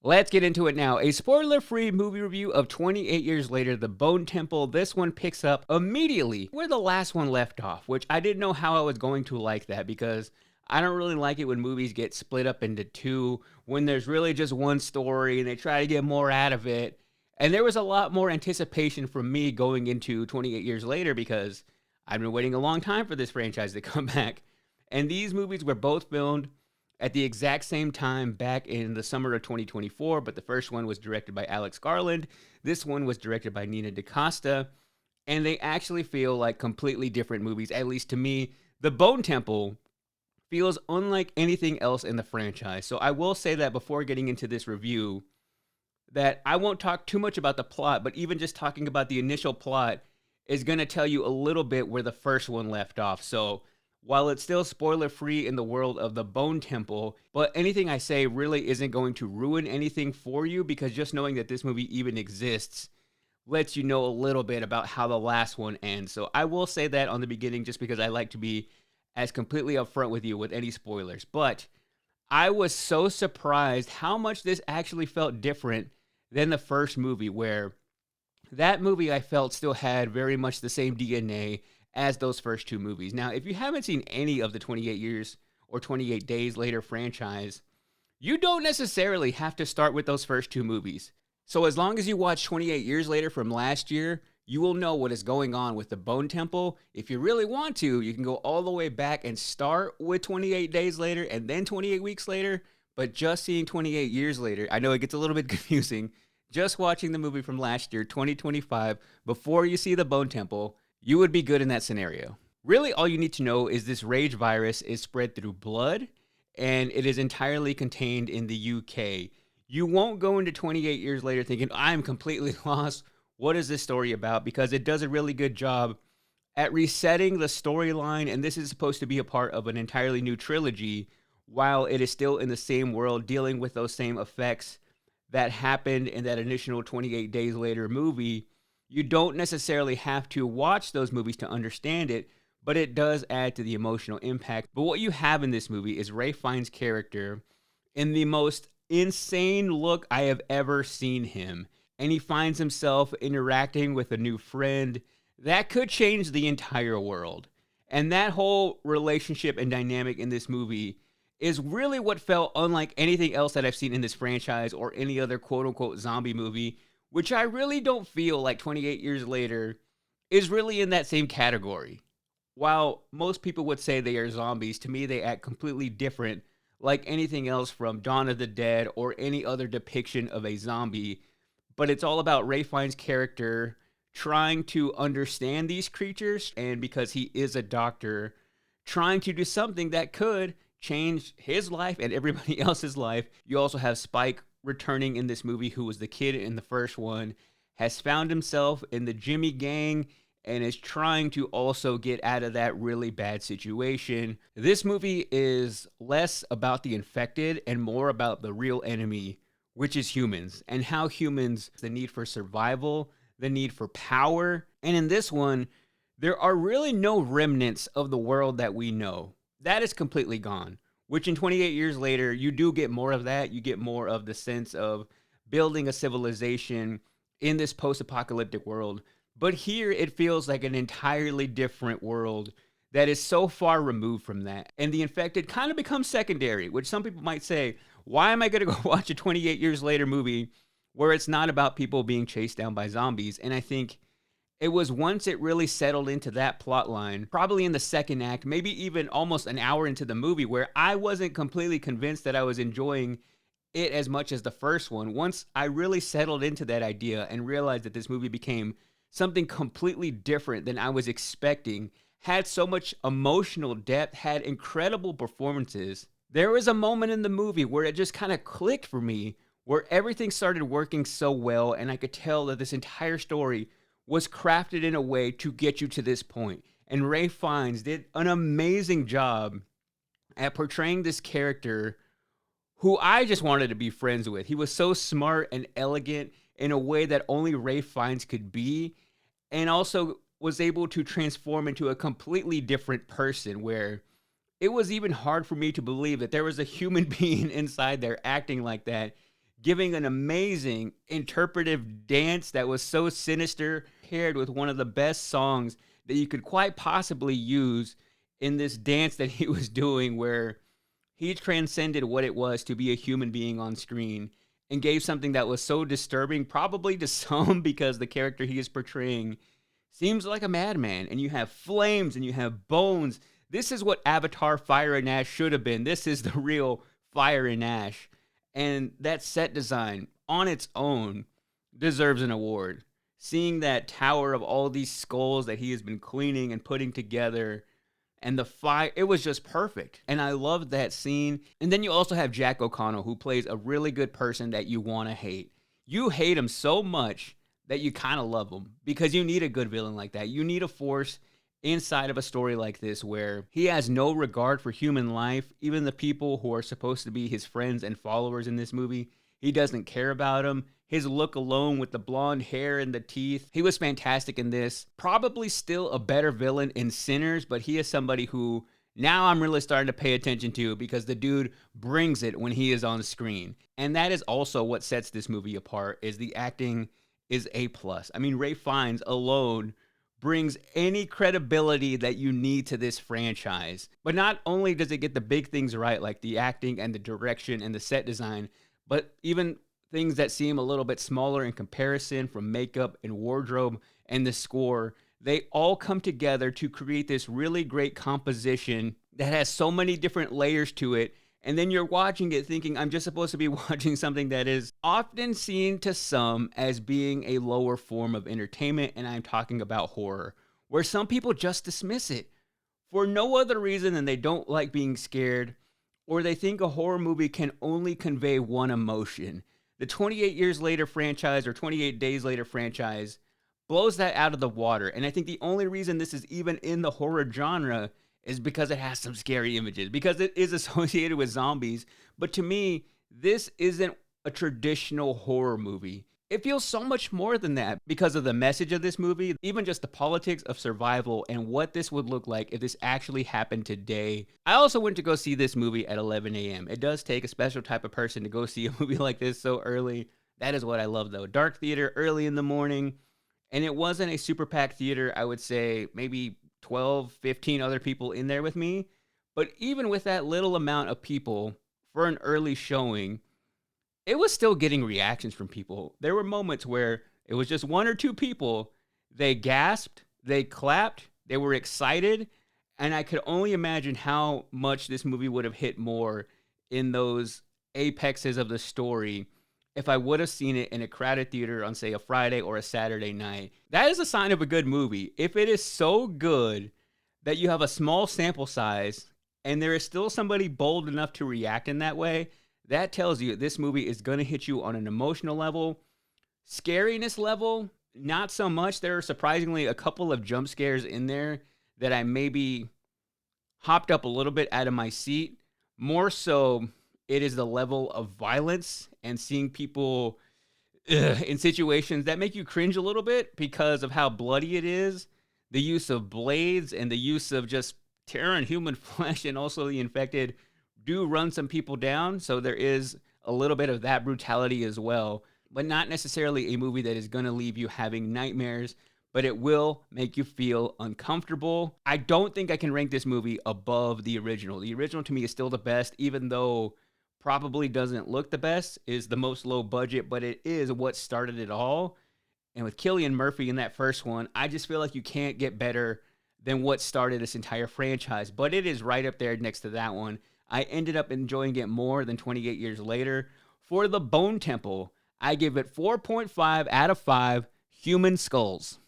Let's get into it now. A spoiler-free movie review of 28 Years Later, The Bone Temple. This one picks up immediately where the last one left off, which I didn't know how I was going to like that because I don't really like it when movies get split up into two, when there's really just one story and they try to get more out of it. And there was a lot more anticipation from me going into 28 Years Later because I've been waiting a long time for this franchise to come back. And these movies were both filmed at the exact same time back in the summer of 2024, but the first one was directed by Alex Garland. This one was directed by Nina DaCosta, and they actually feel like completely different movies, at least to me. The Bone Temple feels unlike anything else in the franchise. So I will say that before getting into this review, that I won't talk too much about the plot, but even just talking about the initial plot is going to tell you a little bit where the first one left off. So while it's still spoiler free in the world of the Bone Temple, but anything I say really isn't going to ruin anything for you because just knowing that this movie even exists lets you know a little bit about how the last one ends. So I will say that on the beginning just because I like to be as completely upfront with you with any spoilers. But I was so surprised how much this actually felt different than the first movie, where that movie I felt still had very much the same DNA as those first two movies. Now, if you haven't seen any of the 28 Years or 28 Days Later franchise, you don't necessarily have to start with those first two movies. So as long as you watch 28 Years Later from last year, you will know what is going on with the Bone Temple. If you really want to, you can go all the way back and start with 28 Days Later and then 28 Weeks Later, but just seeing 28 Years Later, I know it gets a little bit confusing. Just watching the movie from last year, 2025, before you see the Bone Temple, you would be good in that scenario. Really, all you need to know is this rage virus is spread through blood, and it is entirely contained in the UK. You won't go into 28 years later thinking, I'm completely lost. What is this story about? Because it does a really good job at resetting the storyline, and this is supposed to be a part of an entirely new trilogy, while it is still in the same world, dealing with those same effects that happened in that initial 28 Days Later movie. You don't necessarily have to watch those movies to understand it, but it does add to the emotional impact. But what you have in this movie is Ralph Fiennes' character in the most insane look I have ever seen him. And he finds himself interacting with a new friend that could change the entire world. And that whole relationship and dynamic in this movie is really what felt unlike anything else that I've seen in this franchise or any other quote-unquote zombie movie, which I really don't feel like 28 Years Later is really in that same category. While most people would say they are zombies, to me they act completely different, like anything else from Dawn of the Dead or any other depiction of a zombie. But it's all about Ralph Fiennes' character trying to understand these creatures, and because he is a doctor, trying to do something that could change his life and everybody else's life. You also have Spike returning in this movie, who was the kid in the first one, has found himself in the Jimmy gang and is trying to also get out of that really bad situation. This movie is less about the infected and more about the real enemy, which is humans, and how humans, the need for survival, the need for power. And in this one, there are really no remnants of the world that we know. That is completely gone, which in 28 years later, you do get more of that. You get more of the sense of building a civilization in this post-apocalyptic world. But here, it feels like an entirely different world that is so far removed from that. And the infected kind of becomes secondary, which some people might say, why am I going to go watch a 28 years later movie where it's not about people being chased down by zombies? And I think it was once it really settled into that plot line, probably in the second act, maybe even almost an hour into the movie, where I wasn't completely convinced that I was enjoying it as much as the first one. Once I really settled into that idea and realized that this movie became something completely different than I was expecting, had so much emotional depth, had incredible performances, there was a moment in the movie where it just kind of clicked for me, where everything started working so well, and I could tell that this entire story was crafted in a way to get you to this point. And Ralph Fiennes did an amazing job at portraying this character who I just wanted to be friends with. He was so smart and elegant in a way that only Ralph Fiennes could be, and also was able to transform into a completely different person, where it was even hard for me to believe that there was a human being inside there acting like that, giving an amazing interpretive dance that was so sinister, paired with one of the best songs that you could quite possibly use in this dance that he was doing, where he transcended what it was to be a human being on screen and gave something that was so disturbing, probably to some, because the character he is portraying seems like a madman. And you have flames and you have bones. This is what Avatar Fire and Ash should have been. This is the real Fire and Ash. And that set design on its own deserves an award. Seeing that tower of all these skulls that he has been cleaning and putting together, and the fire, it was just perfect. And I loved that scene. And then you also have Jack O'Connell, who plays a really good person that you want to hate. You hate him so much that you kind of love him, because you need a good villain like that. You need a force inside of a story like this where he has no regard for human life. Even the people who are supposed to be his friends and followers in this movie, he doesn't care about them. His look alone with the blonde hair and the teeth, he was fantastic in this. Probably still a better villain in Sinners, but he is somebody who now I'm really starting to pay attention to, because the dude brings it when he is on screen. And that is also what sets this movie apart, is the acting is A+. I mean, Ralph Fiennes alone brings any credibility that you need to this franchise. But not only does it get the big things right, like the acting and the direction and the set design, but even things that seem a little bit smaller in comparison, from makeup and wardrobe and the score, they all come together to create this really great composition that has so many different layers to it. And then you're watching it thinking, I'm just supposed to be watching something that is often seen to some as being a lower form of entertainment, and I'm talking about horror, where some people just dismiss it for no other reason than they don't like being scared, or they think a horror movie can only convey one emotion. The 28 Years Later franchise, or 28 Days Later franchise, blows that out of the water. And I think the only reason this is even in the horror genre is because it has some scary images, because it is associated with zombies. But to me, this isn't a traditional horror movie. It feels so much more than that because of the message of this movie, even just the politics of survival and what this would look like if this actually happened today. I also went to go see this movie at 11 a.m. It does take a special type of person to go see a movie like this so early. That is what I love, though. Dark theater, early in the morning. And it wasn't a super packed theater. I would say maybe 12, 15 other people in there with me. But even with that little amount of people for an early showing, it was still getting reactions from people. There were moments where it was just one or two people. They gasped, they clapped, they were excited. And I could only imagine how much this movie would have hit more in those apexes of the story if I would have seen it in a crowded theater on, say, a Friday or a Saturday night. That is a sign of a good movie. If it is so good that you have a small sample size and there is still somebody bold enough to react in that way, that tells you this movie is going to hit you on an emotional level. Scariness level, not so much. There are surprisingly a couple of jump scares in there that I maybe hopped up a little bit out of my seat. More so, it is the level of violence and seeing people in situations that make you cringe a little bit because of how bloody it is. The use of blades and the use of just tearing human flesh, and also the infected do run some people down. So there is a little bit of that brutality as well, but not necessarily a movie that is going to leave you having nightmares, but it will make you feel uncomfortable. I don't think I can rank this movie above the original. The original to me is still the best, even though probably doesn't look the best, is the most low budget, but it is what started it all. And with Cillian Murphy in that first one, I just feel like you can't get better than what started this entire franchise, but it is right up there next to that one. I ended up enjoying it more than 28 Years Later. For The Bone Temple, I give it 4.5 out of 5 human skulls.